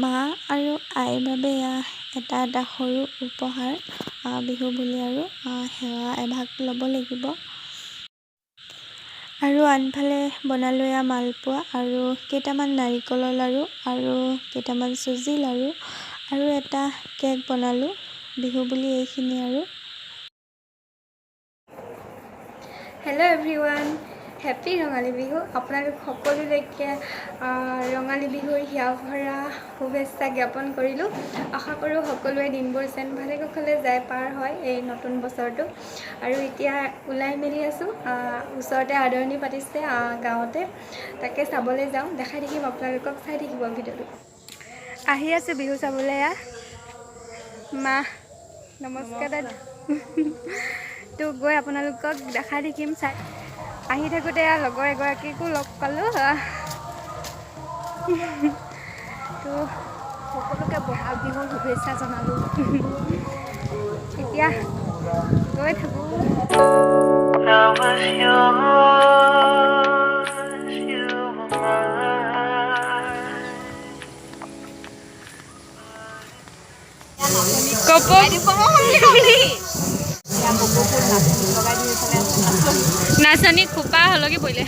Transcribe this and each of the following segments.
মা আৰু আইৰ বাবে এটা সৰু উপহাৰ বিহু বুলি আৰু সেৱা এভাগ ল'ব লাগিব। আৰু আনফালে বনালোঁ মালপোৱা আৰু কেইটামান নাৰিকলৰ লাড়ু আৰু কেইটামান চুজি লাড়ু আৰু এটা কেক বনালোঁ। বিহু বুলি এইখিনি আৰু। Hello' everyone, happy Rongali Bihu. আপোনালোক সকলোলৈকে ৰঙালী বিহুৰ হিয়া ভৰা শুভেচ্ছা জ্ঞাপন কৰিলোঁ। আশা কৰোঁ সকলোৱে দিনবোৰ যেন ভালে কুশলে যায় পাৰ হয় এই নতুন বছৰটো। আৰু এতিয়া ওলাই মেলি আছোঁ, ওচৰতে আদৰণি পাতিছে গাঁৱতে, তাকে চাবলৈ যাওঁ। দেখাই থাকিম আপোনালোকক, চাই থাকিব ভিডিঅ'টো। আহি আছোঁ বিহু চাবলৈ। মা নমস্কাৰ দাদা। তো গৈ আপোনালোকক দেখাই থাকিম। চাই আহি থাকোঁতে লগৰ এগৰাকীকো লগ পালোঁ। তো সকলোকে বহাগ বিহুৰ শুভেচ্ছা জনালোঁ। এতিয়া গৈ থাকোঁ। নাচনী খোপা হলকি পৰিলে।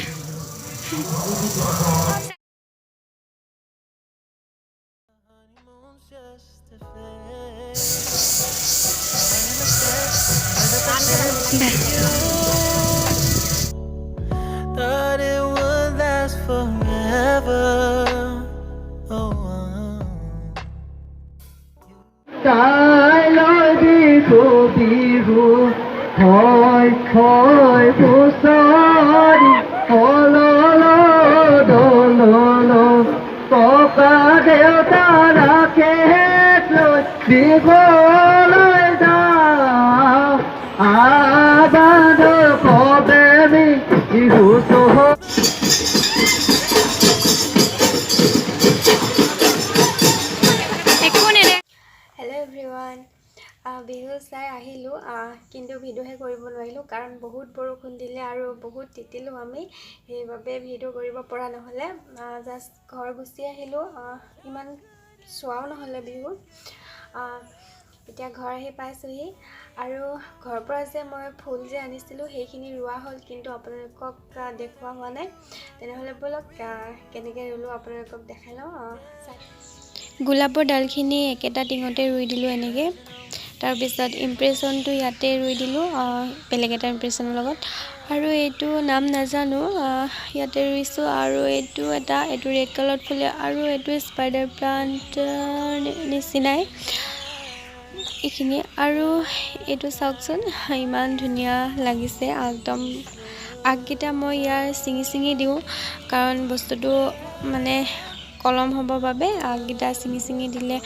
Thought it would last forever. Tailoi bihu bihu, hoi hoi pusari, hololo dololo, poka deota rakhe loi bigoloi dao, abado kobe mi bihu soho. Hello' everyone, Bihu চাই আহিলোঁ, কিন্তু ভিডিঅ'হে কৰিব নোৱাৰিলোঁ কাৰণ বহুত বৰষুণ দিলে আৰু বহুত তিতিলোঁ আমি, সেইবাবে ভিডিঅ' কৰিব পৰা নহ'লে। জাষ্ট ঘৰ গুচি আহিলোঁ, ইমান চোৱাও নহ'লে বিহু। এতিয়া ঘৰ আহি পাইছোঁহি আৰু ঘৰৰ পৰা যে মই ফুল যে আনিছিলোঁ সেইখিনি ৰোৱা হ'ল, কিন্তু আপোনালোকক দেখুওৱা হোৱা নাই। তেনেহ'লে ব'লক কেনেকৈ ৰুলোঁ আপোনালোকক দেখাই লওঁ। গোলাপৰ ডালখিনি একেটা টিঙতে ৰুই দিলোঁ এনেকৈ। তাৰপিছত ইমপ্ৰেশ্যনটো ইয়াতে ৰুই দিলোঁ বেলেগ এটা ইমপ্ৰেশ্যনৰ লগত। আৰু এইটো নাম নাজানো, ইয়াতে ৰুইছোঁ। আৰু এইটো ৰেড কালাৰত ফুলে আৰু এইটো স্পাইডাৰ প্লাণ্টৰ নিচিনাই এইখিনি। আৰু এইটো চাওকচোন ইমান ধুনীয়া লাগিছে, একদম আগকেইটা মই ইয়াৰ ছিঙি দিওঁ কাৰণ বস্তুটো মানে কলম হ'বৰ বাবে আগকেইটা ছিঙি দিলে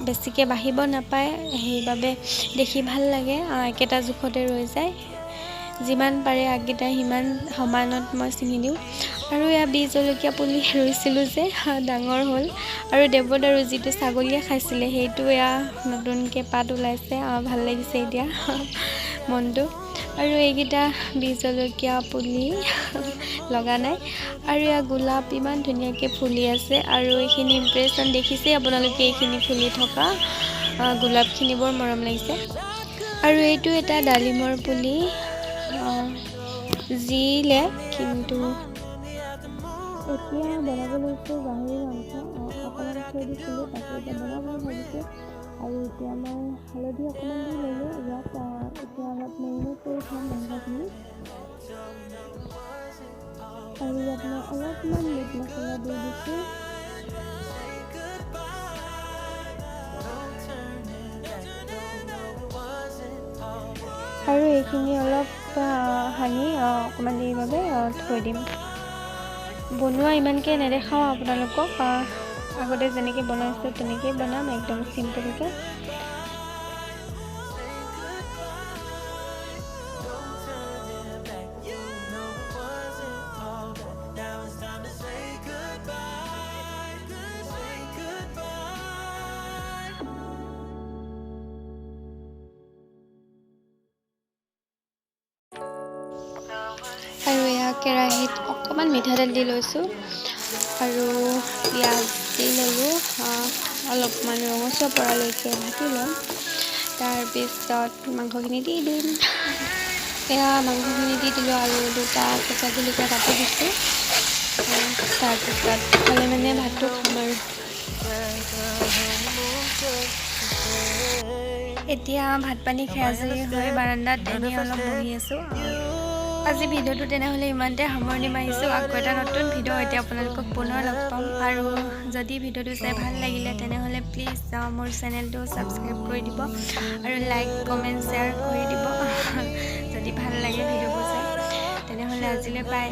বেছিকৈ বাঢ়িব নাপায়, সেইবাবে দেখি ভাল লাগে। একেটা জোখতে ৰৈ যায়, যিমান পাৰে আগকেইটা সিমান সমানত মই ছিঙি দিওঁ। আৰু বীজ জলকীয়া পুলি ৰুইছিলোঁ যে ডাঙৰ হ'ল, আৰু দেৱদাৰু যিটো ছাগলীয়ে খাইছিলে সেইটো নতুনকৈ পাত ওলাইছে, ভাল লাগিছে এতিয়া মনটো। আৰু এইকেইটা বীজ জলকীয়া পুলি লগা নাই। আৰু গোলাপ ইমান ধুনীয়াকৈ ফুলি আছে। আৰু এইখিনি ইমপ্ৰেশ্যন দেখিছেই আপোনালোকে, এইখিনি ফুলি থকা গোলাপখিনি বৰ মৰম লাগিছে। আৰু এইটো এটা ডালিমৰ পুলি জিলে, কিন্তু এতিয়া বনাব লৈছোঁ গাহৰি মাংস। অকণমান থৈ দিছিলোঁ, তাকে এতিয়া বনাম বুলি ভাবিছোঁ। আৰু এতিয়া মই হালধি অকণমান দি ল'লোঁ ইয়াত। এতিয়া অলপ মেৰিনেট কৰি থ'ম মাংসখিনি। আৰু ইয়াত মই অলপমান মিট মছলা দি দিছোঁ। আৰু এইখিনি অলপ সানি অকণমান দেৰিৰ বাবে থৈ দিম। বনোৱা ইমানকৈ নেদেখাওঁ আপোনালোকক, আগতে যেনেকৈ বনাইছোঁ তেনেকৈয়ে বনাম, একদম চিম্পলকৈ। আৰু কেৰাহীত অকণমান মিঠাতেল দি লৈছোঁ আৰু পিঁয়াজ দি ল'লোঁ অলপমান ৰঙচুৱা পৰালৈকে ভাজি ল'ম তাৰপিছত মাংসখিনি দি দিম এয়া মাংসখিনি দি দিলোঁ আৰু 2টা কেঁচা জলকীয়া কাটি দিছোঁ তাৰপিছত খালে মানে ভাতটো খাম আৰু এতিয়া ভাত পানী খাই আজৰি হৈ বাৰান্দাত এনেই অলপ বহি আছোঁ আজি ভিডিঅ'টো তেনেহ'লে ইমানতে সামৰণি মাৰিছোঁ আকৌ এটা নতুন ভিডিঅ' এতিয়া আপোনালোকক পুনৰ লগ পাম আৰু যদি ভিডিঅ'টো চাই ভাল লাগিলে তেনেহ'লে প্লিজ মোৰ চেনেলটো ছাবস্ক্ৰাইব কৰি দিব আৰু লাইক কমেণ্ট শ্বেয়াৰ কৰি দিব যদি ভাল লাগে ভিডিঅ'বোৰ চাই তেনেহ'লে আজিলৈ বাই